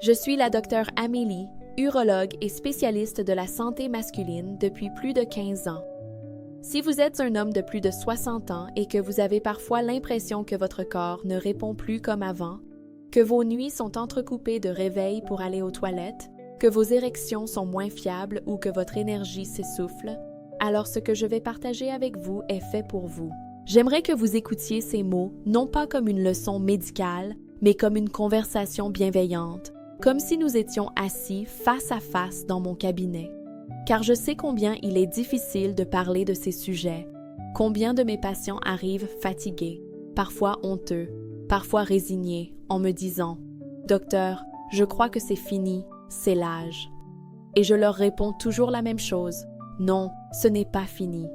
Je suis la docteure Amélie, urologue et spécialiste de la santé masculine depuis plus de 15 ans. Si vous êtes un homme de plus de 60 ans et que vous avez parfois l'impression que votre corps ne répond plus comme avant, que vos nuits sont entrecoupées de réveils pour aller aux toilettes, que vos érections sont moins fiables ou que votre énergie s'essouffle, alors ce que je vais partager avec vous est fait pour vous. J'aimerais que vous écoutiez ces mots non pas comme une leçon médicale, mais comme une conversation bienveillante, comme si nous étions assis face à face dans mon cabinet. Car je sais combien il est difficile de parler de ces sujets, combien de mes patients arrivent fatigués, parfois honteux, parfois résignés, en me disant « Docteur, je crois que c'est fini, c'est l'âge. » Et je leur réponds toujours la même chose « Non, ce n'est pas fini.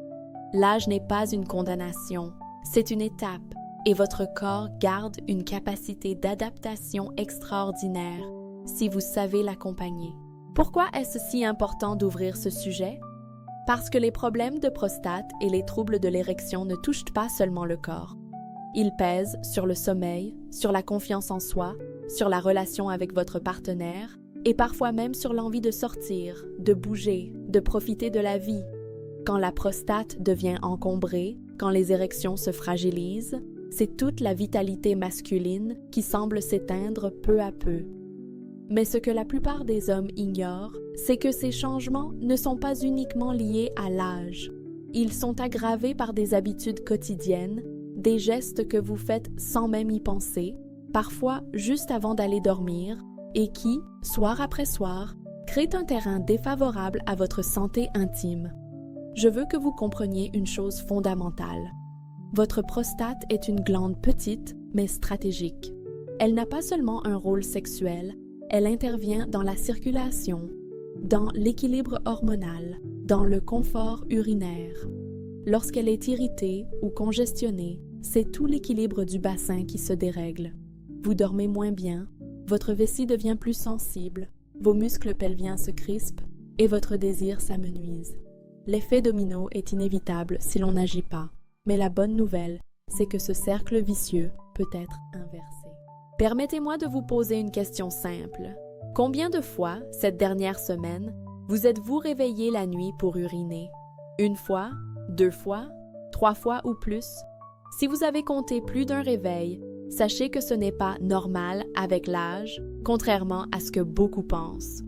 L'âge n'est pas une condamnation, c'est une étape, et votre corps garde une capacité d'adaptation extraordinaire si vous savez l'accompagner. » Pourquoi est-ce si important d'ouvrir ce sujet? Parce que les problèmes de prostate et les troubles de l'érection ne touchent pas seulement le corps. Ils pèsent sur le sommeil, sur la confiance en soi, sur la relation avec votre partenaire et parfois même sur l'envie de sortir, de bouger, de profiter de la vie. Quand la prostate devient encombrée, quand les érections se fragilisent, c'est toute la vitalité masculine qui semble s'éteindre peu à peu. Mais ce que la plupart des hommes ignorent, c'est que ces changements ne sont pas uniquement liés à l'âge. Ils sont aggravés par des habitudes quotidiennes, des gestes que vous faites sans même y penser, parfois juste avant d'aller dormir, et qui, soir après soir, créent un terrain défavorable à votre santé intime. Je veux que vous compreniez une chose fondamentale. Votre prostate est une glande petite, mais stratégique. Elle n'a pas seulement un rôle sexuel, elle intervient dans la circulation, dans l'équilibre hormonal, dans le confort urinaire. Lorsqu'elle est irritée ou congestionnée, c'est tout l'équilibre du bassin qui se dérègle. Vous dormez moins bien, votre vessie devient plus sensible, vos muscles pelviens se crispent et votre désir s'amenuise. L'effet domino est inévitable si l'on n'agit pas, mais la bonne nouvelle, c'est que ce cercle vicieux peut être inversé. Permettez-moi de vous poser une question simple. Combien de fois, cette dernière semaine, vous êtes-vous réveillé la nuit pour uriner? 1 fois, 2 fois, 3 fois ou plus? Si vous avez compté plus d'un réveil, sachez que ce n'est pas normal avec l'âge, contrairement à ce que beaucoup pensent.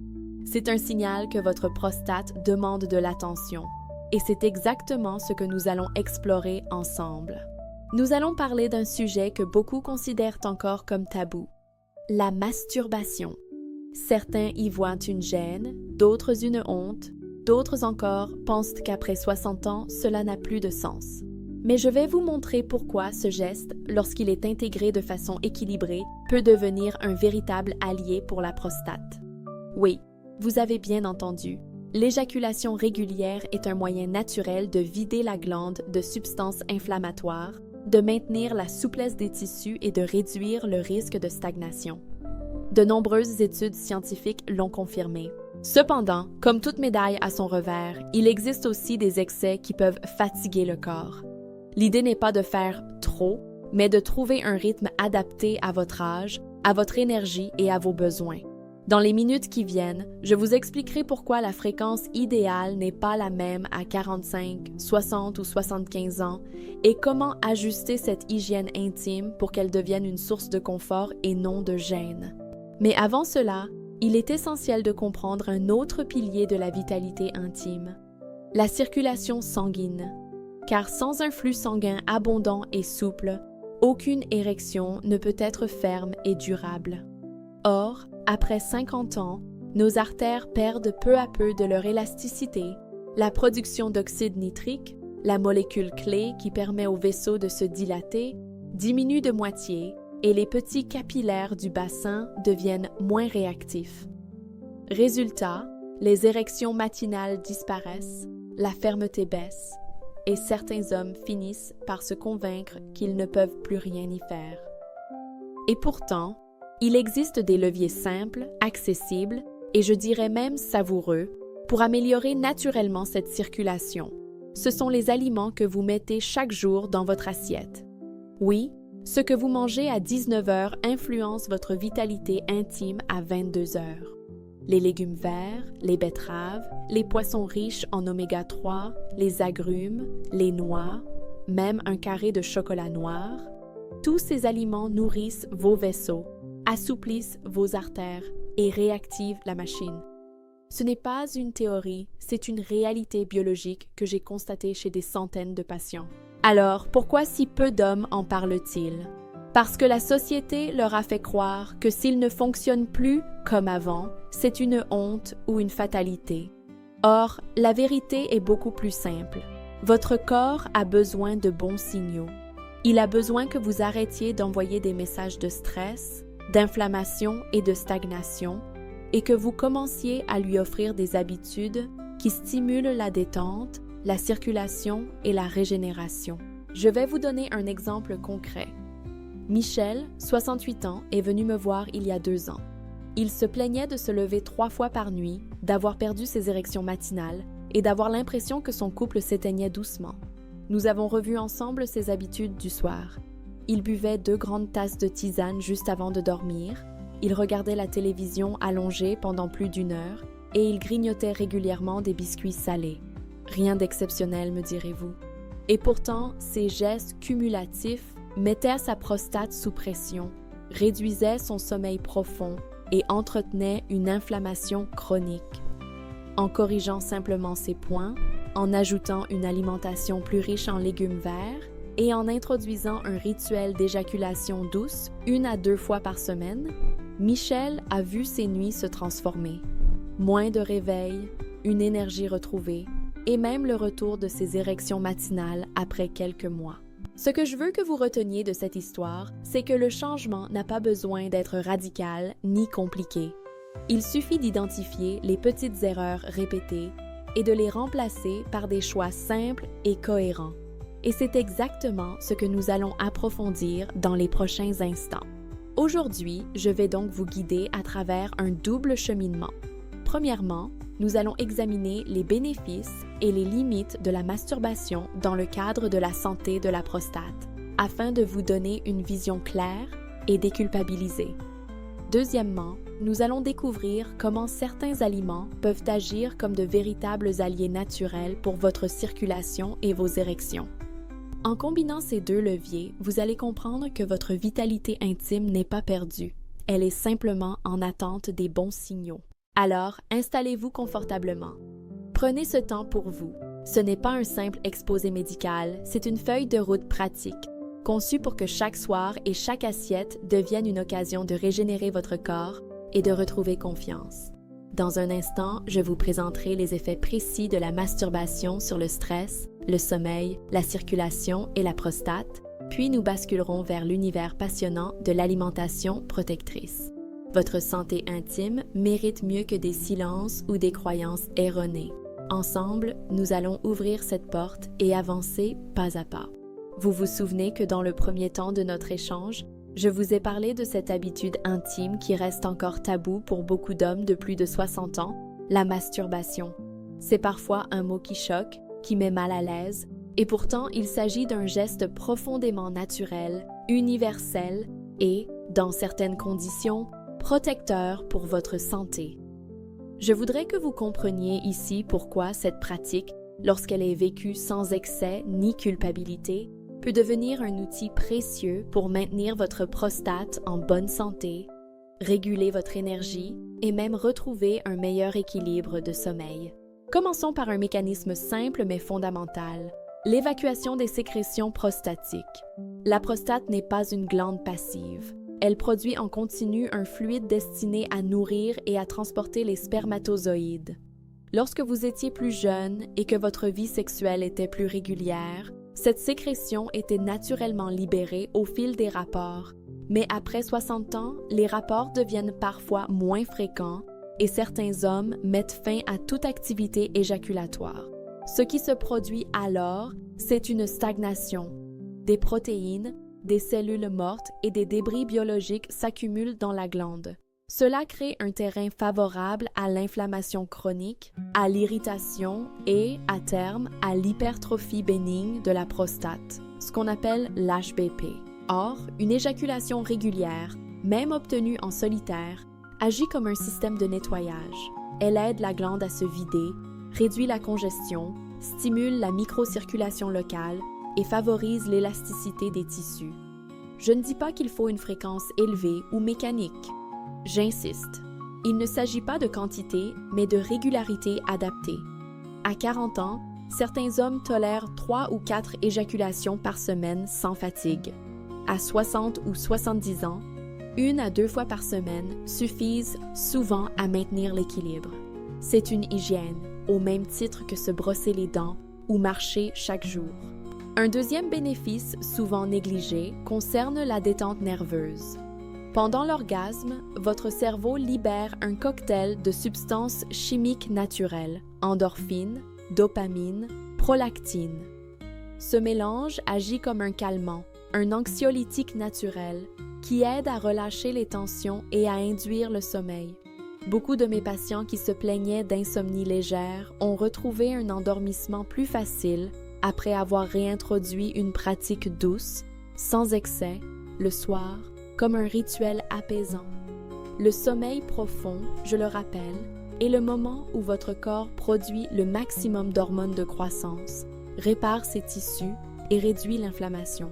C'est un signal que votre prostate demande de l'attention. Et c'est exactement ce que nous allons explorer ensemble. Nous allons parler d'un sujet que beaucoup considèrent encore comme tabou, la masturbation. Certains y voient une gêne, d'autres une honte, d'autres encore pensent qu'après 60 ans, cela n'a plus de sens. Mais je vais vous montrer pourquoi ce geste, lorsqu'il est intégré de façon équilibrée, peut devenir un véritable allié pour la prostate. Oui, vous avez bien entendu. L'éjaculation régulière est un moyen naturel de vider la glande de substances inflammatoires, de maintenir la souplesse des tissus et de réduire le risque de stagnation. De nombreuses études scientifiques l'ont confirmé. Cependant, comme toute médaille a son revers, il existe aussi des excès qui peuvent fatiguer le corps. L'idée n'est pas de faire trop, mais de trouver un rythme adapté à votre âge, à votre énergie et à vos besoins. Dans les minutes qui viennent, je vous expliquerai pourquoi la fréquence idéale n'est pas la même à 45, 60 ou 75 ans et comment ajuster cette hygiène intime pour qu'elle devienne une source de confort et non de gêne. Mais avant cela, il est essentiel de comprendre un autre pilier de la vitalité intime, la circulation sanguine. Car sans un flux sanguin abondant et souple, aucune érection ne peut être ferme et durable. Or, après 50 ans, nos artères perdent peu à peu de leur élasticité, la production d'oxyde nitrique, la molécule clé qui permet aux vaisseaux de se dilater, diminue de moitié et les petits capillaires du bassin deviennent moins réactifs. Résultat, les érections matinales disparaissent, la fermeté baisse et certains hommes finissent par se convaincre qu'ils ne peuvent plus rien y faire. Et pourtant, il existe des leviers simples, accessibles et je dirais même savoureux pour améliorer naturellement cette circulation. Ce sont les aliments que vous mettez chaque jour dans votre assiette. Oui, Ce que vous mangez à 19 heures influence votre vitalité intime à 22 heures. Les légumes verts, les betteraves, les poissons riches en oméga 3, les agrumes, les noix, même un carré de chocolat noir, tous ces aliments nourrissent vos vaisseaux, assouplissent vos artères et réactivent la machine. Ce n'est pas une théorie, c'est une réalité biologique que j'ai constatée chez des centaines de patients. Alors, pourquoi si peu d'hommes en parlent-ils? Parce que la société leur a fait croire que s'ils ne fonctionnent plus comme avant, c'est une honte ou une fatalité. Or, la vérité est beaucoup plus simple. Votre corps a besoin de bons signaux. Il a besoin que vous arrêtiez d'envoyer des messages de stress, d'inflammation et de stagnation, et que vous commenciez à lui offrir des habitudes qui stimulent la détente, la circulation et la régénération. Je vais vous donner un exemple concret. Michel, 68 ans, est venu me voir il y a 2 ans. Il se plaignait de se lever 3 fois par nuit, d'avoir perdu ses érections matinales et d'avoir l'impression que son couple s'éteignait doucement. Nous avons revu ensemble ses habitudes du soir. Il buvait 2 grandes tasses de tisane juste avant de dormir, il regardait la télévision allongée pendant plus d'1 heure et il grignotait régulièrement des biscuits salés. Rien d'exceptionnel, me direz-vous. Et pourtant, ces gestes cumulatifs mettaient sa prostate sous pression, réduisaient son sommeil profond et entretenaient une inflammation chronique. En corrigeant simplement ces points, en ajoutant une alimentation plus riche en légumes verts et en introduisant un rituel d'éjaculation douce 1 à 2 fois par semaine, Michel a vu ses nuits se transformer. Moins de réveil, une énergie retrouvée et même le retour de ses érections matinales après quelques mois. Ce que je veux que vous reteniez de cette histoire, c'est que le changement n'a pas besoin d'être radical ni compliqué. Il suffit d'identifier les petites erreurs répétées et de les remplacer par des choix simples et cohérents. Et c'est exactement ce que nous allons approfondir dans les prochains instants. Aujourd'hui, je vais donc vous guider à travers un double cheminement. Premièrement, nous allons examiner les bénéfices et les limites de la masturbation dans le cadre de la santé de la prostate, afin de vous donner une vision claire et déculpabilisée. Deuxièmement, nous allons découvrir comment certains aliments peuvent agir comme de véritables alliés naturels pour votre circulation et vos érections. En combinant ces 2 leviers, vous allez comprendre que votre vitalité intime n'est pas perdue. Elle est simplement en attente des bons signaux. Alors, installez-vous confortablement. Prenez ce temps pour vous. Ce n'est pas un simple exposé médical, c'est une feuille de route pratique, conçue pour que chaque soir et chaque assiette deviennent une occasion de régénérer votre corps et de retrouver confiance. Dans un instant, je vous présenterai les effets précis de la masturbation sur le stress, le sommeil, la circulation et la prostate, puis nous basculerons vers l'univers passionnant de l'alimentation protectrice. Votre santé intime mérite mieux que des silences ou des croyances erronées. Ensemble, nous allons ouvrir cette porte et avancer pas à pas. Vous vous souvenez que dans le premier temps de notre échange, je vous ai parlé de cette habitude intime qui reste encore taboue pour beaucoup d'hommes de plus de 60 ans, la masturbation. C'est parfois un mot qui choque, qui met mal à l'aise, et pourtant il s'agit d'un geste profondément naturel, universel et, dans certaines conditions, protecteur pour votre santé. Je voudrais que vous compreniez ici pourquoi cette pratique, lorsqu'elle est vécue sans excès ni culpabilité, peut devenir un outil précieux pour maintenir votre prostate en bonne santé, réguler votre énergie et même retrouver un meilleur équilibre de sommeil. Commençons par un mécanisme simple mais fondamental, l'évacuation des sécrétions prostatiques. La prostate n'est pas une glande passive. Elle produit en continu un fluide destiné à nourrir et à transporter les spermatozoïdes. Lorsque vous étiez plus jeune et que votre vie sexuelle était plus régulière, cette sécrétion était naturellement libérée au fil des rapports, mais après 60 ans, les rapports deviennent parfois moins fréquents et certains hommes mettent fin à toute activité éjaculatoire. Ce qui se produit alors, c'est une stagnation. Des protéines, des cellules mortes et des débris biologiques s'accumulent dans la glande. Cela crée un terrain favorable à l'inflammation chronique, à l'irritation et, à terme, à l'hypertrophie bénigne de la prostate, ce qu'on appelle l'HBP. Or, une éjaculation régulière, même obtenue en solitaire, agit comme un système de nettoyage. Elle aide la glande à se vider, réduit la congestion, stimule la microcirculation locale et favorise l'élasticité des tissus. Je ne dis pas qu'il faut une fréquence élevée ou mécanique. J'insiste. Il ne s'agit pas de quantité, mais de régularité adaptée. À 40 ans, certains hommes tolèrent 3 ou 4 éjaculations par semaine sans fatigue. À 60 ou 70 ans, 1 à 2 fois par semaine suffisent souvent à maintenir l'équilibre. C'est une hygiène, au même titre que se brosser les dents ou marcher chaque jour. Un deuxième bénéfice, souvent négligé, concerne la détente nerveuse. Pendant l'orgasme, votre cerveau libère un cocktail de substances chimiques naturelles, endorphines, dopamine, prolactine. Ce mélange agit comme un calmant, un anxiolytique naturel qui aide à relâcher les tensions et à induire le sommeil. Beaucoup de mes patients qui se plaignaient d'insomnie légère ont retrouvé un endormissement plus facile après avoir réintroduit une pratique douce, sans excès, le soir, comme un rituel apaisant. Le sommeil profond, je le rappelle, est le moment où votre corps produit le maximum d'hormones de croissance, répare ses tissus et réduit l'inflammation.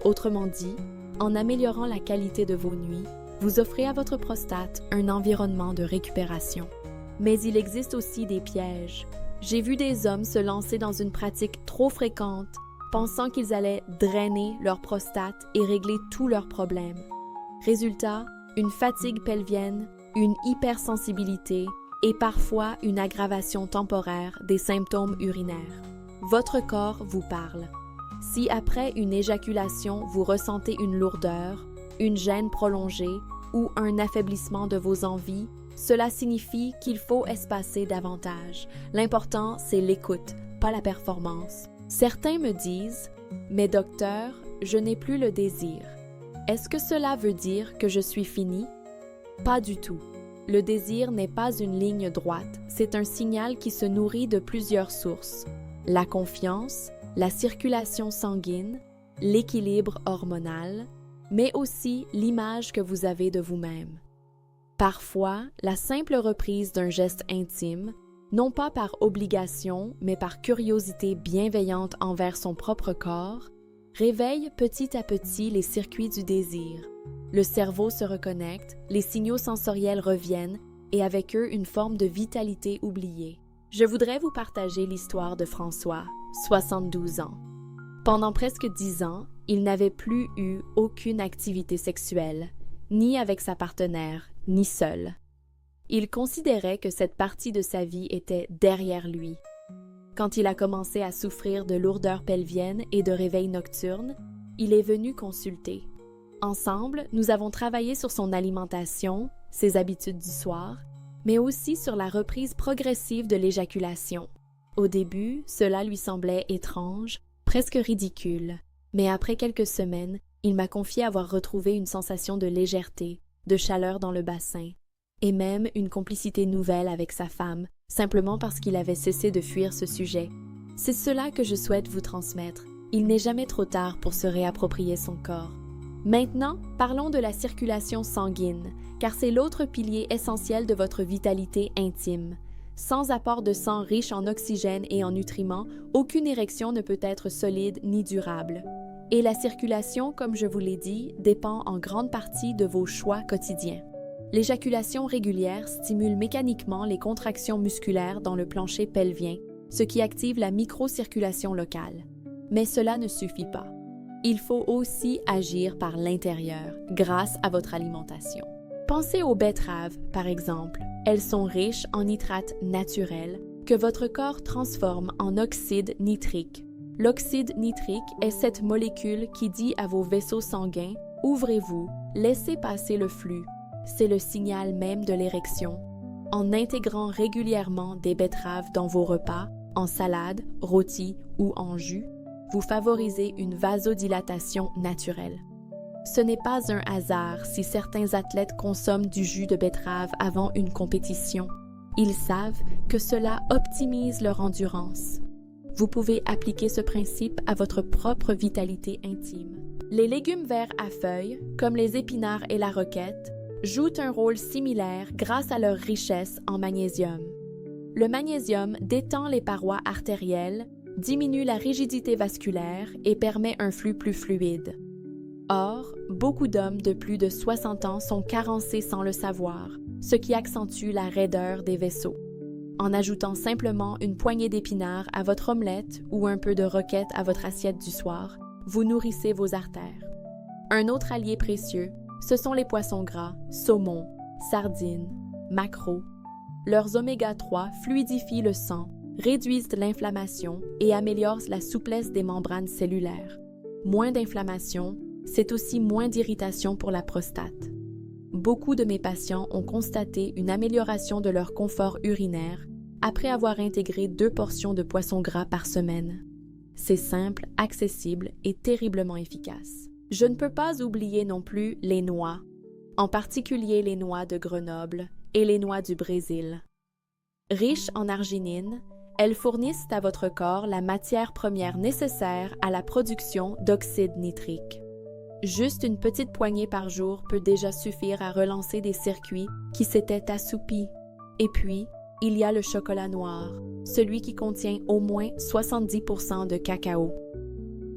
Autrement dit, en améliorant la qualité de vos nuits, vous offrez à votre prostate un environnement de récupération. Mais il existe aussi des pièges. J'ai vu des hommes se lancer dans une pratique trop fréquente, pensant qu'ils allaient drainer leur prostate et régler tous leurs problèmes. Résultat, une fatigue pelvienne, une hypersensibilité et parfois une aggravation temporaire des symptômes urinaires. Votre corps vous parle. Si après une éjaculation vous ressentez une lourdeur, une gêne prolongée ou un affaiblissement de vos envies, cela signifie qu'il faut espacer davantage. L'important, c'est l'écoute, pas la performance. Certains me disent « Mais docteur, je n'ai plus le désir. » Est-ce que cela veut dire que je suis fini? Pas du tout. Le désir n'est pas une ligne droite, c'est un signal qui se nourrit de plusieurs sources. La confiance, la circulation sanguine, l'équilibre hormonal, mais aussi l'image que vous avez de vous-même. Parfois, la simple reprise d'un geste intime, non pas par obligation, mais par curiosité bienveillante envers son propre corps, réveille petit à petit les circuits du désir. Le cerveau se reconnecte, les signaux sensoriels reviennent et avec eux une forme de vitalité oubliée. Je voudrais vous partager l'histoire de François, 72 ans. Pendant presque 10 ans, il n'avait plus eu aucune activité sexuelle, ni avec sa partenaire, ni seul. Il considérait que cette partie de sa vie était derrière lui. Quand il a commencé à souffrir de lourdeurs pelviennes et de réveils nocturnes, il est venu consulter. Ensemble, nous avons travaillé sur son alimentation, ses habitudes du soir, mais aussi sur la reprise progressive de l'éjaculation. Au début, cela lui semblait étrange, presque ridicule, mais après quelques semaines, il m'a confié avoir retrouvé une sensation de légèreté, de chaleur dans le bassin, et même une complicité nouvelle avec sa femme, simplement parce qu'il avait cessé de fuir ce sujet. C'est cela que je souhaite vous transmettre. Il n'est jamais trop tard pour se réapproprier son corps. Maintenant, parlons de la circulation sanguine, car c'est l'autre pilier essentiel de votre vitalité intime. Sans apport de sang riche en oxygène et en nutriments, aucune érection ne peut être solide ni durable. Et la circulation, comme je vous l'ai dit, dépend en grande partie de vos choix quotidiens. L'éjaculation régulière stimule mécaniquement les contractions musculaires dans le plancher pelvien, ce qui active la microcirculation locale. Mais cela ne suffit pas. Il faut aussi agir par l'intérieur, grâce à votre alimentation. Pensez aux betteraves, par exemple. Elles sont riches en nitrates naturels que votre corps transforme en oxyde nitrique. L'oxyde nitrique est cette molécule qui dit à vos vaisseaux sanguins « Ouvrez-vous, laissez passer le flux ». C'est le signal même de l'érection. En intégrant régulièrement des betteraves dans vos repas, en salade, rôti ou en jus, vous favorisez une vasodilatation naturelle. Ce n'est pas un hasard si certains athlètes consomment du jus de betterave avant une compétition. Ils savent que cela optimise leur endurance. Vous pouvez appliquer ce principe à votre propre vitalité intime. Les légumes verts à feuilles, comme les épinards et la roquette, jouent un rôle similaire grâce à leur richesse en magnésium. Le magnésium détend les parois artérielles, diminue la rigidité vasculaire et permet un flux plus fluide. Or, beaucoup d'hommes de plus de 60 ans sont carencés sans le savoir, ce qui accentue la raideur des vaisseaux. En ajoutant simplement une poignée d'épinards à votre omelette ou un peu de roquette à votre assiette du soir, vous nourrissez vos artères. Un autre allié précieux, ce sont les poissons gras, saumon, sardines, maquereaux. Leurs oméga-3 fluidifient le sang, réduisent l'inflammation et améliorent la souplesse des membranes cellulaires. Moins d'inflammation, c'est aussi moins d'irritation pour la prostate. Beaucoup de mes patients ont constaté une amélioration de leur confort urinaire après avoir intégré 2 portions de poisson gras par semaine. C'est simple, accessible et terriblement efficace. Je ne peux pas oublier non plus les noix, en particulier les noix de Grenoble et les noix du Brésil. Riches en arginine, elles fournissent à votre corps la matière première nécessaire à la production d'oxyde nitrique. Juste une petite poignée par jour peut déjà suffire à relancer des circuits qui s'étaient assoupis. Et puis, il y a le chocolat noir, celui qui contient au moins 70% de cacao.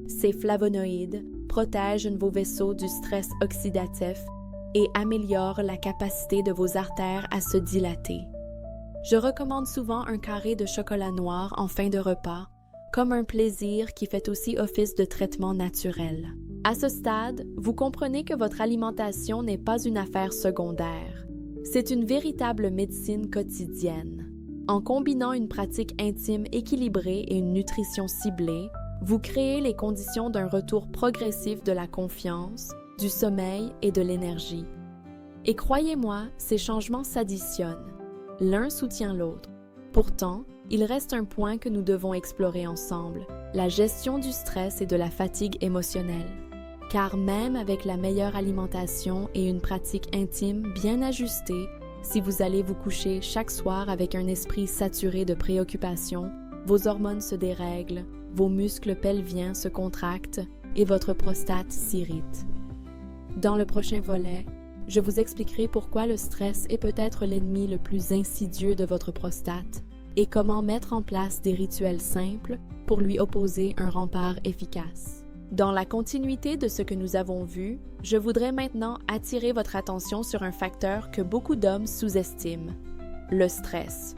Ces flavonoïdes protègent vos vaisseaux du stress oxydatif et améliorent la capacité de vos artères à se dilater. Je recommande souvent un carré de chocolat noir en fin de repas, comme un plaisir qui fait aussi office de traitement naturel. À ce stade, vous comprenez que votre alimentation n'est pas une affaire secondaire. C'est une véritable médecine quotidienne. En combinant une pratique intime équilibrée et une nutrition ciblée, vous créez les conditions d'un retour progressif de la confiance, du sommeil et de l'énergie. Et croyez-moi, ces changements s'additionnent. L'un soutient l'autre. Pourtant, il reste un point que nous devons explorer ensemble, la gestion du stress et de la fatigue émotionnelle. Car même avec la meilleure alimentation et une pratique intime bien ajustée, si vous allez vous coucher chaque soir avec un esprit saturé de préoccupations, vos hormones se dérèglent, vos muscles pelviens se contractent et votre prostate s'irrite. Dans le prochain volet, je vous expliquerai pourquoi le stress est peut-être l'ennemi le plus insidieux de votre prostate et comment mettre en place des rituels simples pour lui opposer un rempart efficace. Dans la continuité de ce que nous avons vu, je voudrais maintenant attirer votre attention sur un facteur que beaucoup d'hommes sous-estiment, le stress.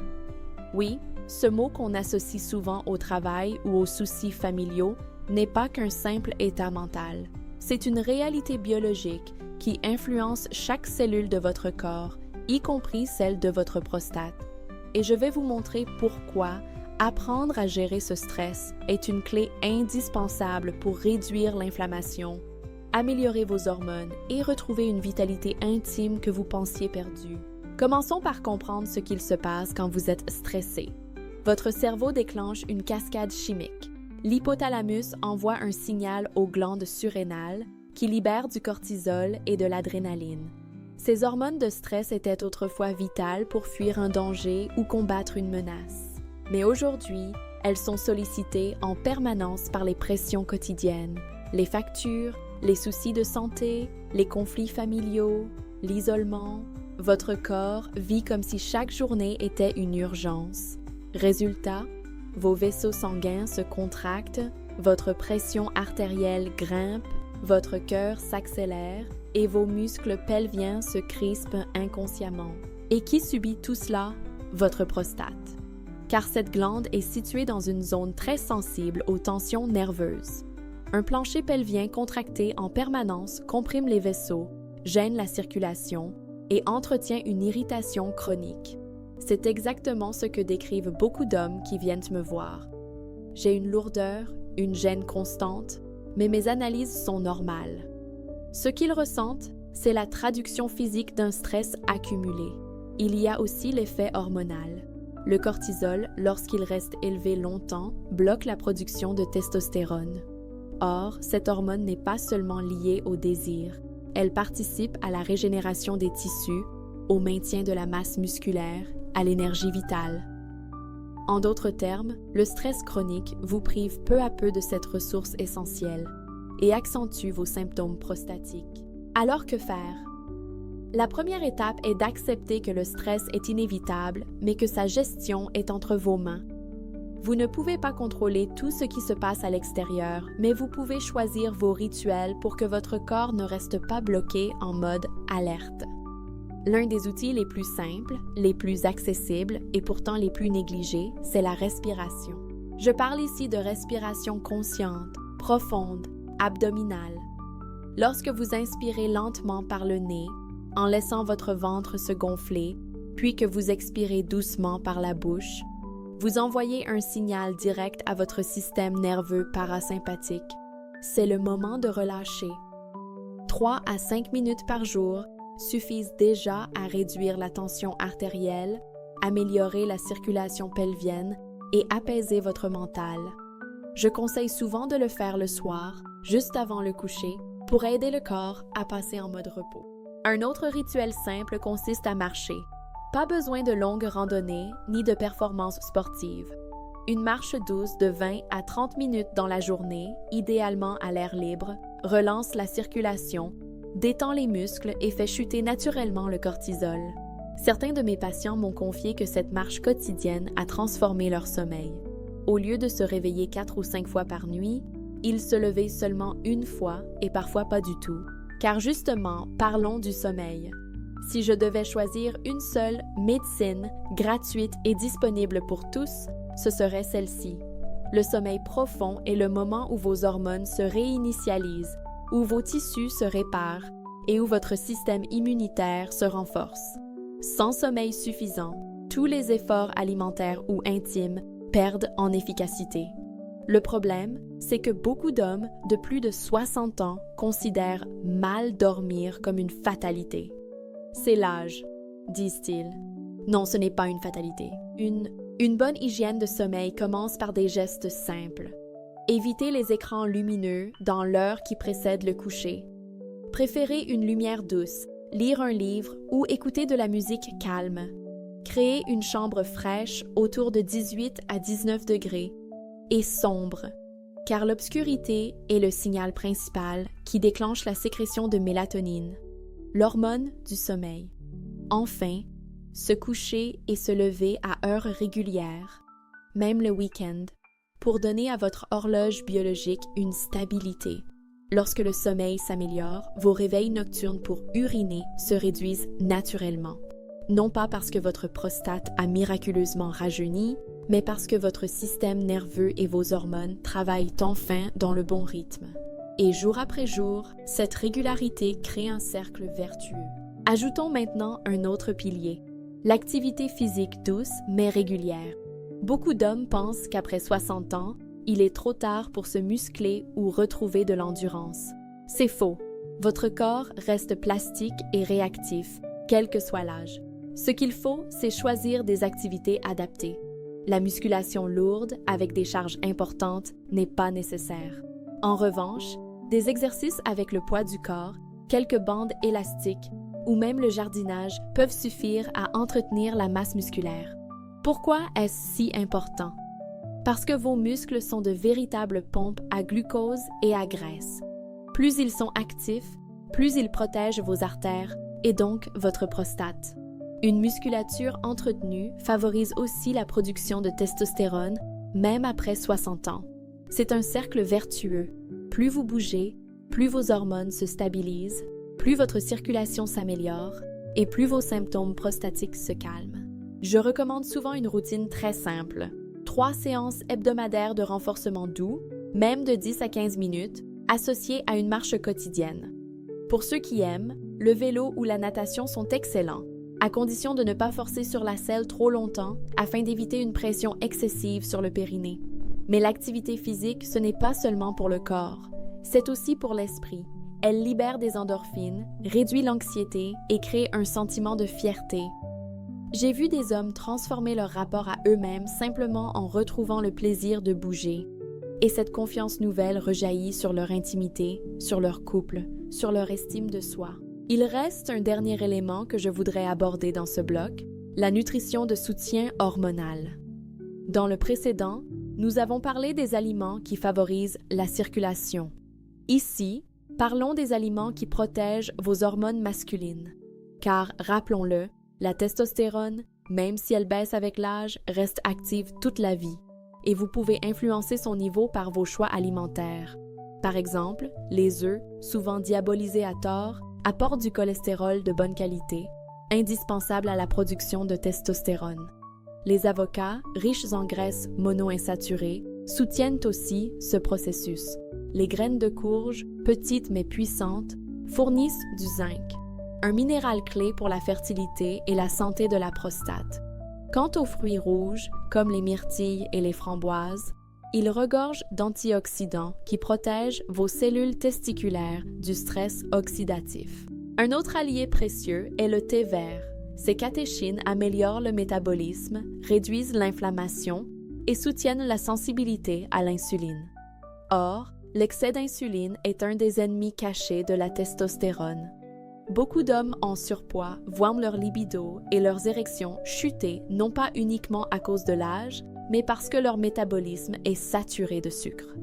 Oui, ce mot qu'on associe souvent au travail ou aux soucis familiaux n'est pas qu'un simple état mental. C'est une réalité biologique qui influence chaque cellule de votre corps, y compris celle de votre prostate. Et je vais vous montrer pourquoi apprendre à gérer ce stress est une clé indispensable pour réduire l'inflammation, améliorer vos hormones et retrouver une vitalité intime que vous pensiez perdue. Commençons par comprendre ce qu'il se passe quand vous êtes stressé. Votre cerveau déclenche une cascade chimique. L'hypothalamus envoie un signal aux glandes surrénales qui libèrent du cortisol et de l'adrénaline. Ces hormones de stress étaient autrefois vitales pour fuir un danger ou combattre une menace. Mais aujourd'hui, elles sont sollicitées en permanence par les pressions quotidiennes, les factures, les soucis de santé, les conflits familiaux, l'isolement. Votre corps vit comme si chaque journée était une urgence. Résultat, vos vaisseaux sanguins se contractent, votre pression artérielle grimpe, votre cœur s'accélère et vos muscles pelviens se crispent inconsciemment. Et qui subit tout cela? Votre prostate. Car cette glande est située dans une zone très sensible aux tensions nerveuses. Un plancher pelvien contracté en permanence comprime les vaisseaux, gêne la circulation et entretient une irritation chronique. C'est exactement ce que décrivent beaucoup d'hommes qui viennent me voir. J'ai une lourdeur, une gêne constante, mais mes analyses sont normales. Ce qu'ils ressentent, c'est la traduction physique d'un stress accumulé. Il y a aussi l'effet hormonal. Le cortisol, lorsqu'il reste élevé longtemps, bloque la production de testostérone. Or, cette hormone n'est pas seulement liée au désir, elle participe à la régénération des tissus, au maintien de la masse musculaire, à l'énergie vitale. En d'autres termes, le stress chronique vous prive peu à peu de cette ressource essentielle. et accentue vos symptômes prostatiques. Alors que faire? La première étape est d'accepter que le stress est inévitable, mais que sa gestion est entre vos mains. Vous ne pouvez pas contrôler tout ce qui se passe à l'extérieur, mais vous pouvez choisir vos rituels pour que votre corps ne reste pas bloqué en mode alerte. L'un des outils les plus simples, les plus accessibles et pourtant les plus négligés, c'est la respiration. Je parle ici de respiration consciente, profonde, abdominale. Lorsque vous inspirez lentement par le nez, en laissant votre ventre se gonfler, puis que vous expirez doucement par la bouche, vous envoyez un signal direct à votre système nerveux parasympathique. C'est le moment de relâcher. 3 à 5 minutes par jour suffisent déjà à réduire la tension artérielle, améliorer la circulation pelvienne et apaiser votre mental. Je conseille souvent de le faire le soir, juste avant le coucher, pour aider le corps à passer en mode repos. Un autre rituel simple consiste à marcher. Pas besoin de longues randonnées ni de performances sportives. Une marche douce de 20 à 30 minutes dans la journée, idéalement à l'air libre, relance la circulation, détend les muscles et fait chuter naturellement le cortisol. Certains de mes patients m'ont confié que cette marche quotidienne a transformé leur sommeil. Au lieu de se réveiller 4 ou 5 fois par nuit, ils se levaient seulement une fois et parfois pas du tout. Car justement, parlons du sommeil. Si je devais choisir une seule médecine gratuite et disponible pour tous, ce serait celle-ci. Le sommeil profond est le moment où vos hormones se réinitialisent, où vos tissus se réparent et où votre système immunitaire se renforce. Sans sommeil suffisant, tous les efforts alimentaires ou intimes perdent en efficacité. Le problème, c'est que beaucoup d'hommes de plus de 60 ans considèrent mal dormir comme une fatalité. C'est l'âge, disent-ils. Non, ce n'est pas une fatalité. Une bonne hygiène de sommeil commence par des gestes simples. Évitez les écrans lumineux dans l'heure qui précède le coucher. Préférez une lumière douce, lire un livre ou écouter de la musique calme. Créez une chambre fraîche autour de 18 à 19 degrés et sombre, car l'obscurité est le signal principal qui déclenche la sécrétion de mélatonine, l'hormone du sommeil. Enfin, se coucher et se lever à heures régulières, même le week-end, pour donner à votre horloge biologique une stabilité. Lorsque le sommeil s'améliore, vos réveils nocturnes pour uriner se réduisent naturellement. Non pas parce que votre prostate a miraculeusement rajeuni, mais parce que votre système nerveux et vos hormones travaillent enfin dans le bon rythme. Et jour après jour, cette régularité crée un cercle vertueux. Ajoutons maintenant un autre pilier, l'activité physique douce mais régulière. Beaucoup d'hommes pensent qu'après 60 ans, il est trop tard pour se muscler ou retrouver de l'endurance. C'est faux. Votre corps reste plastique et réactif, quel que soit l'âge. Ce qu'il faut, c'est choisir des activités adaptées. La musculation lourde, avec des charges importantes, n'est pas nécessaire. En revanche, des exercices avec le poids du corps, quelques bandes élastiques ou même le jardinage peuvent suffire à entretenir la masse musculaire. Pourquoi est-ce si important? Parce que vos muscles sont de véritables pompes à glucose et à graisse. Plus ils sont actifs, plus ils protègent vos artères et donc votre prostate. Une musculature entretenue favorise aussi la production de testostérone, même après 60 ans. C'est un cercle vertueux. Plus vous bougez, plus vos hormones se stabilisent, plus votre circulation s'améliore et plus vos symptômes prostatiques se calment. Je recommande souvent une routine très simple. 3 séances hebdomadaires de renforcement doux, même de 10 à 15 minutes, associées à une marche quotidienne. Pour ceux qui aiment, le vélo ou la natation sont excellents, à condition de ne pas forcer sur la selle trop longtemps afin d'éviter une pression excessive sur le périnée. Mais l'activité physique, ce n'est pas seulement pour le corps, c'est aussi pour l'esprit. Elle libère des endorphines, réduit l'anxiété et crée un sentiment de fierté. J'ai vu des hommes transformer leur rapport à eux-mêmes simplement en retrouvant le plaisir de bouger. Et cette confiance nouvelle rejaillit sur leur intimité, sur leur couple, sur leur estime de soi. Il reste un dernier élément que je voudrais aborder dans ce bloc, la nutrition de soutien hormonal. Dans le précédent, nous avons parlé des aliments qui favorisent la circulation. Ici, parlons des aliments qui protègent vos hormones masculines. Car, rappelons-le, la testostérone, même si elle baisse avec l'âge, reste active toute la vie et vous pouvez influencer son niveau par vos choix alimentaires. Par exemple, les œufs, souvent diabolisés à tort, apportent du cholestérol de bonne qualité, indispensable à la production de testostérone. Les avocats, riches en graisses monoinsaturées, soutiennent aussi ce processus. Les graines de courge, petites mais puissantes, fournissent du zinc, un minéral clé pour la fertilité et la santé de la prostate. Quant aux fruits rouges, comme les myrtilles et les framboises, ils regorgent d'antioxydants qui protègent vos cellules testiculaires du stress oxydatif. Un autre allié précieux est le thé vert. Ces catéchines améliorent le métabolisme, réduisent l'inflammation et soutiennent la sensibilité à l'insuline. Or, l'excès d'insuline est un des ennemis cachés de la testostérone. Beaucoup d'hommes en surpoids voient leur libido et leurs érections chuter non pas uniquement à cause de l'âge, mais parce que leur métabolisme est saturé de sucre.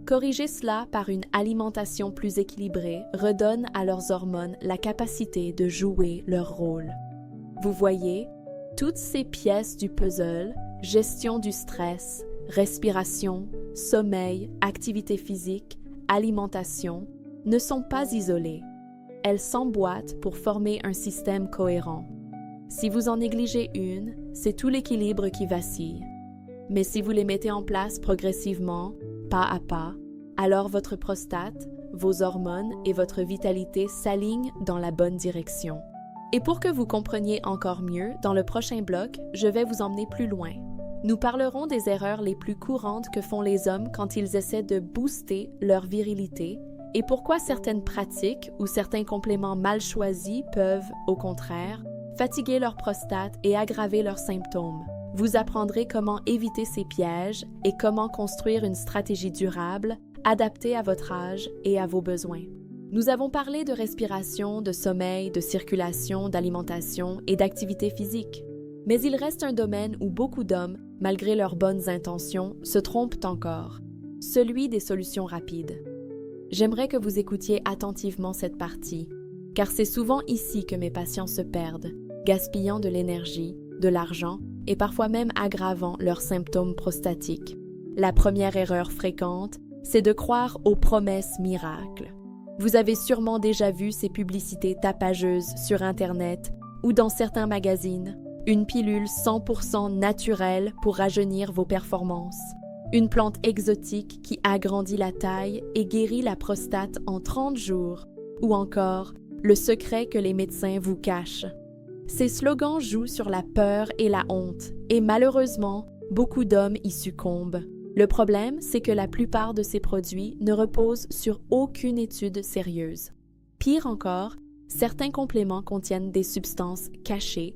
Corriger cela par une alimentation plus équilibrée redonne à leurs hormones la capacité de jouer leur rôle. Vous voyez, toutes ces pièces du puzzle, gestion du stress, respiration, sommeil, activité physique, alimentation, ne sont pas isolées. Elles s'emboîtent pour former un système cohérent. Si vous en négligez une, c'est tout l'équilibre qui vacille. Mais si vous les mettez en place progressivement, pas à pas, alors votre prostate, vos hormones et votre vitalité s'alignent dans la bonne direction. Et pour que vous compreniez encore mieux, dans le prochain bloc, je vais vous emmener plus loin. Nous parlerons des erreurs les plus courantes que font les hommes quand ils essaient de booster leur virilité et pourquoi certaines pratiques ou certains compléments mal choisis peuvent, au contraire, fatiguer leur prostate et aggraver leurs symptômes. Vous apprendrez comment éviter ces pièges et comment construire une stratégie durable, adaptée à votre âge et à vos besoins. Nous avons parlé de respiration, de sommeil, de circulation, d'alimentation et d'activité physique. Mais il reste un domaine où beaucoup d'hommes, malgré leurs bonnes intentions, se trompent encore, celui des solutions rapides. J'aimerais que vous écoutiez attentivement cette partie, car c'est souvent ici que mes patients se perdent, gaspillant de l'énergie, de l'argent et parfois même aggravant leurs symptômes prostatiques. La première erreur fréquente, c'est de croire aux promesses miracles. Vous avez sûrement déjà vu ces publicités tapageuses sur Internet ou dans certains magazines, une pilule 100% naturelle pour rajeunir vos performances. Une plante exotique qui agrandit la taille et guérit la prostate en 30 jours, ou encore le secret que les médecins vous cachent. Ces slogans jouent sur la peur et la honte, et malheureusement, beaucoup d'hommes y succombent. Le problème, c'est que la plupart de ces produits ne reposent sur aucune étude sérieuse. Pire encore, certains compléments contiennent des substances cachées,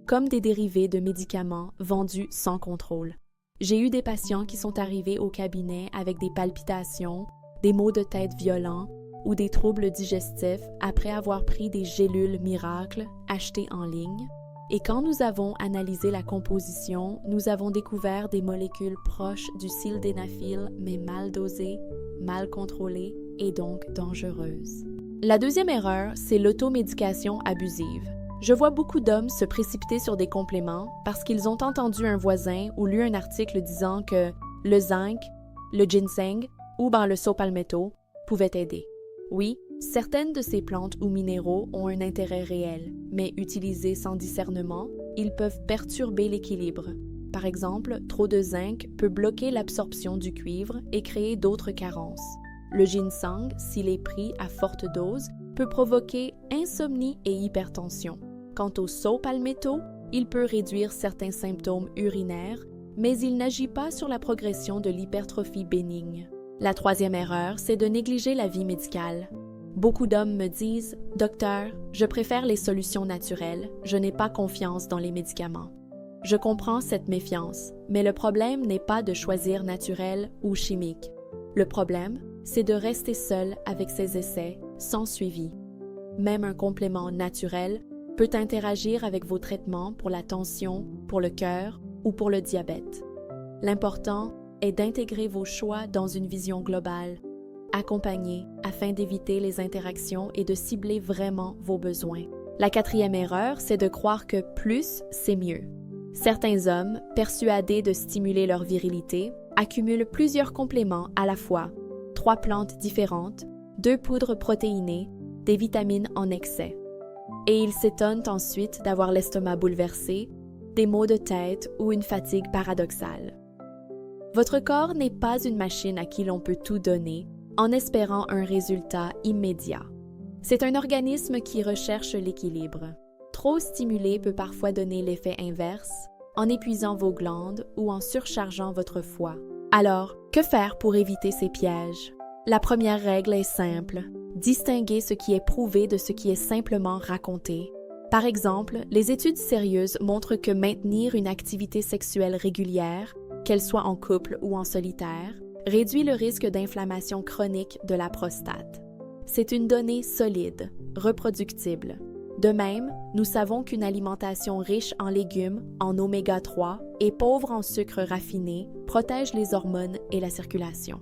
comme des dérivés de médicaments vendus sans contrôle. J'ai eu des patients qui sont arrivés au cabinet avec des palpitations, des maux de tête violents ou des troubles digestifs après avoir pris des gélules miracles achetées en ligne. Et quand nous avons analysé la composition, nous avons découvert des molécules proches du sildenafil mais mal dosées, mal contrôlées et donc dangereuses. La deuxième erreur, c'est l'automédication abusive. Je vois beaucoup d'hommes se précipiter sur des compléments parce qu'ils ont entendu un voisin ou lu un article disant que le zinc, le ginseng ou le saut palmetto pouvaient aider. Oui, certaines de ces plantes ou minéraux ont un intérêt réel, mais utilisés sans discernement, ils peuvent perturber l'équilibre. Par exemple, trop de zinc peut bloquer l'absorption du cuivre et créer d'autres carences. Le ginseng, s'il est pris à forte dose, peut provoquer insomnie et hypertension. Quant au saut palmetto, il peut réduire certains symptômes urinaires, mais il n'agit pas sur la progression de l'hypertrophie bénigne. La troisième erreur, c'est de négliger la vie médicale. Beaucoup d'hommes me disent « Docteur, je préfère les solutions naturelles, je n'ai pas confiance dans les médicaments. » Je comprends cette méfiance, mais le problème n'est pas de choisir naturel ou chimique. Le problème, c'est de rester seul avec ses essais, sans suivi. Même un complément naturel peut interagir avec vos traitements pour la tension, pour le cœur ou pour le diabète. L'important est d'intégrer vos choix dans une vision globale. accompagner afin d'éviter les interactions et de cibler vraiment vos besoins. La quatrième erreur, c'est de croire que plus, c'est mieux. Certains hommes, persuadés de stimuler leur virilité, accumulent plusieurs compléments à la fois, 3 plantes différentes, 2 poudres protéinées, des vitamines en excès. Et ils s'étonnent ensuite d'avoir l'estomac bouleversé, des maux de tête ou une fatigue paradoxale. Votre corps n'est pas une machine à qui l'on peut tout donner en espérant un résultat immédiat. C'est un organisme qui recherche l'équilibre. Trop stimulé peut parfois donner l'effet inverse, en épuisant vos glandes ou en surchargeant votre foie. Alors, que faire pour éviter ces pièges? La première règle est simple. Distinguer ce qui est prouvé de ce qui est simplement raconté. Par exemple, les études sérieuses montrent que maintenir une activité sexuelle régulière, qu'elle soit en couple ou en solitaire, réduit le risque d'inflammation chronique de la prostate. C'est une donnée solide, reproductible. De même, nous savons qu'une alimentation riche en légumes, en oméga 3 et pauvre en sucre raffiné protège les hormones et la circulation.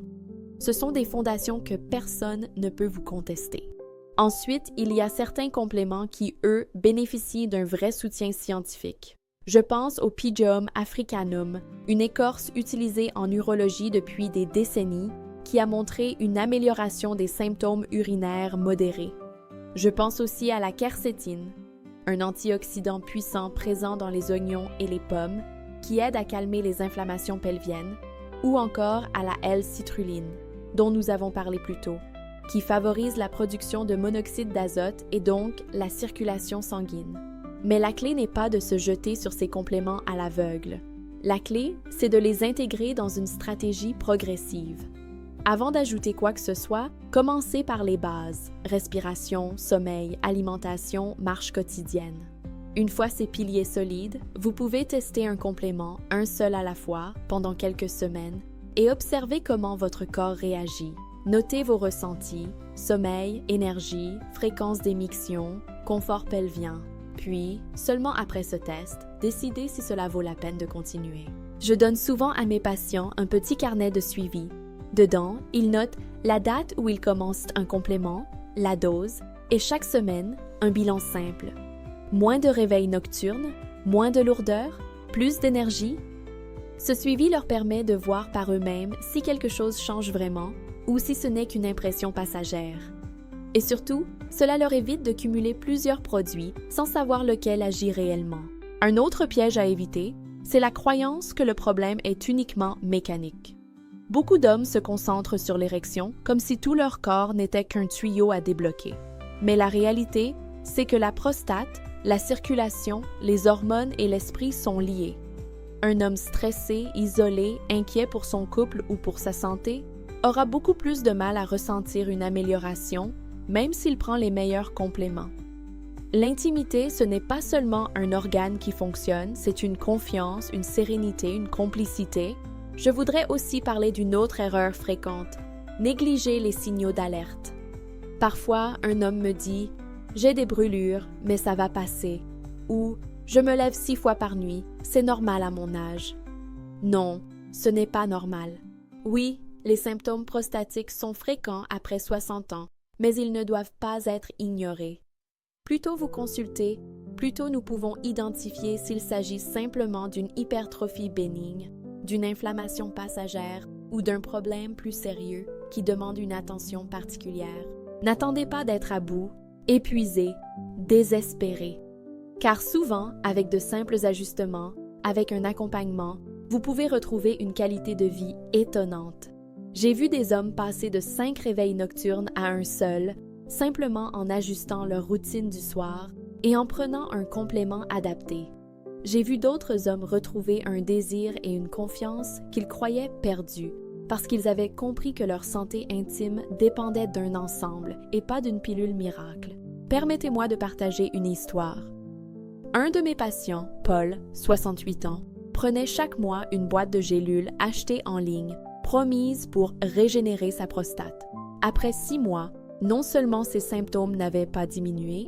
Ce sont des fondations que personne ne peut vous contester. Ensuite, il y a certains compléments qui, eux, bénéficient d'un vrai soutien scientifique. Je pense au Pygeum africanum, une écorce utilisée en urologie depuis des décennies qui a montré une amélioration des symptômes urinaires modérés. Je pense aussi à la quercétine, un antioxydant puissant présent dans les oignons et les pommes qui aide à calmer les inflammations pelviennes, ou encore à la L-citrulline, dont nous avons parlé plus tôt, qui favorise la production de monoxyde d'azote et donc la circulation sanguine. Mais la clé n'est pas de se jeter sur ces compléments à l'aveugle. La clé, c'est de les intégrer dans une stratégie progressive. Avant d'ajouter quoi que ce soit, commencez par les bases, respiration, sommeil, alimentation, marche quotidienne. Une fois ces piliers solides, vous pouvez tester un complément, un seul à la fois, pendant quelques semaines, et observer comment votre corps réagit. Notez vos ressentis, sommeil, énergie, fréquence d'émission, confort pelvien. Puis, seulement après ce test, décidez si cela vaut la peine de continuer. Je donne souvent à mes patients un petit carnet de suivi. Dedans, ils notent la date où ils commencent un complément, la dose, et chaque semaine, un bilan simple. Moins de réveils nocturnes, moins de lourdeur, plus d'énergie. Ce suivi leur permet de voir par eux-mêmes si quelque chose change vraiment ou si ce n'est qu'une impression passagère. Et surtout, cela leur évite de cumuler plusieurs produits sans savoir lequel agit réellement. Un autre piège à éviter, c'est la croyance que le problème est uniquement mécanique. Beaucoup d'hommes se concentrent sur l'érection comme si tout leur corps n'était qu'un tuyau à débloquer. Mais la réalité, c'est que la prostate, la circulation, les hormones et l'esprit sont liés. Un homme stressé, isolé, inquiet pour son couple ou pour sa santé aura beaucoup plus de mal à ressentir une amélioration, même s'il prend les meilleurs compléments. L'intimité, ce n'est pas seulement un organe qui fonctionne, c'est une confiance, une sérénité, une complicité. Je voudrais aussi parler d'une autre erreur fréquente, négliger les signaux d'alerte. Parfois, un homme me dit « J'ai des brûlures, mais ça va passer » ou « Je me lève 6 fois par nuit, c'est normal à mon âge ». Non, ce n'est pas normal. Oui, les symptômes prostatiques sont fréquents après 60 ans, mais ils ne doivent pas être ignorés. Plus tôt vous consultez, plus tôt nous pouvons identifier s'il s'agit simplement d'une hypertrophie bénigne, d'une inflammation passagère ou d'un problème plus sérieux qui demande une attention particulière. N'attendez pas d'être à bout, épuisé, désespéré. Car souvent, avec de simples ajustements, avec un accompagnement, vous pouvez retrouver une qualité de vie étonnante. J'ai vu des hommes passer de 5 réveils nocturnes à un seul, simplement en ajustant leur routine du soir et en prenant un complément adapté. J'ai vu d'autres hommes retrouver un désir et une confiance qu'ils croyaient perdus, parce qu'ils avaient compris que leur santé intime dépendait d'un ensemble et pas d'une pilule miracle. Permettez-moi de partager une histoire. Un de mes patients, Paul, 68 ans, prenait chaque mois une boîte de gélules achetée en ligne, promise pour régénérer sa prostate. Après 6 mois, non seulement ses symptômes n'avaient pas diminué,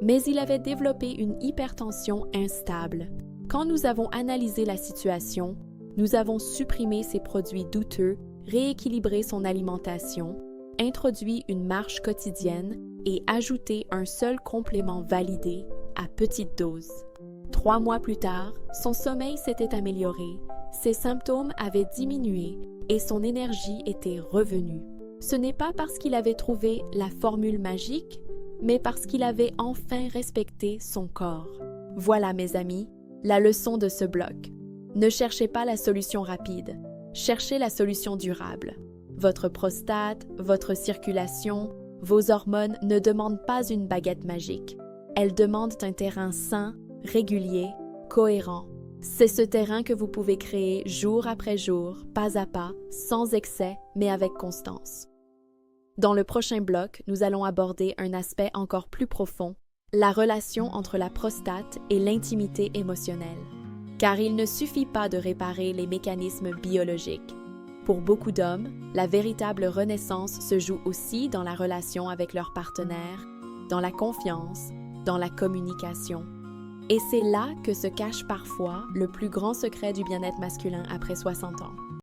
mais il avait développé une hypertension instable. Quand nous avons analysé la situation, nous avons supprimé ses produits douteux, rééquilibré son alimentation, introduit une marche quotidienne et ajouté un seul complément validé à petite dose. 3 mois plus tard, son sommeil s'était amélioré, ses symptômes avaient diminué et son énergie était revenue. Ce n'est pas parce qu'il avait trouvé la formule magique, mais parce qu'il avait enfin respecté son corps. Voilà, mes amis, la leçon de ce bloc. Ne cherchez pas la solution rapide, cherchez la solution durable. Votre prostate, votre circulation, vos hormones ne demandent pas une baguette magique. Elles demandent un terrain sain, régulier, cohérent. C'est ce terrain que vous pouvez créer jour après jour, pas à pas, sans excès, mais avec constance. Dans le prochain bloc, nous allons aborder un aspect encore plus profond, la relation entre la prostate et l'intimité émotionnelle. Car il ne suffit pas de réparer les mécanismes biologiques. Pour beaucoup d'hommes, la véritable renaissance se joue aussi dans la relation avec leur partenaire, dans la confiance, dans la communication. Et c'est là que se cache parfois le plus grand secret du bien-être masculin après 60 ans.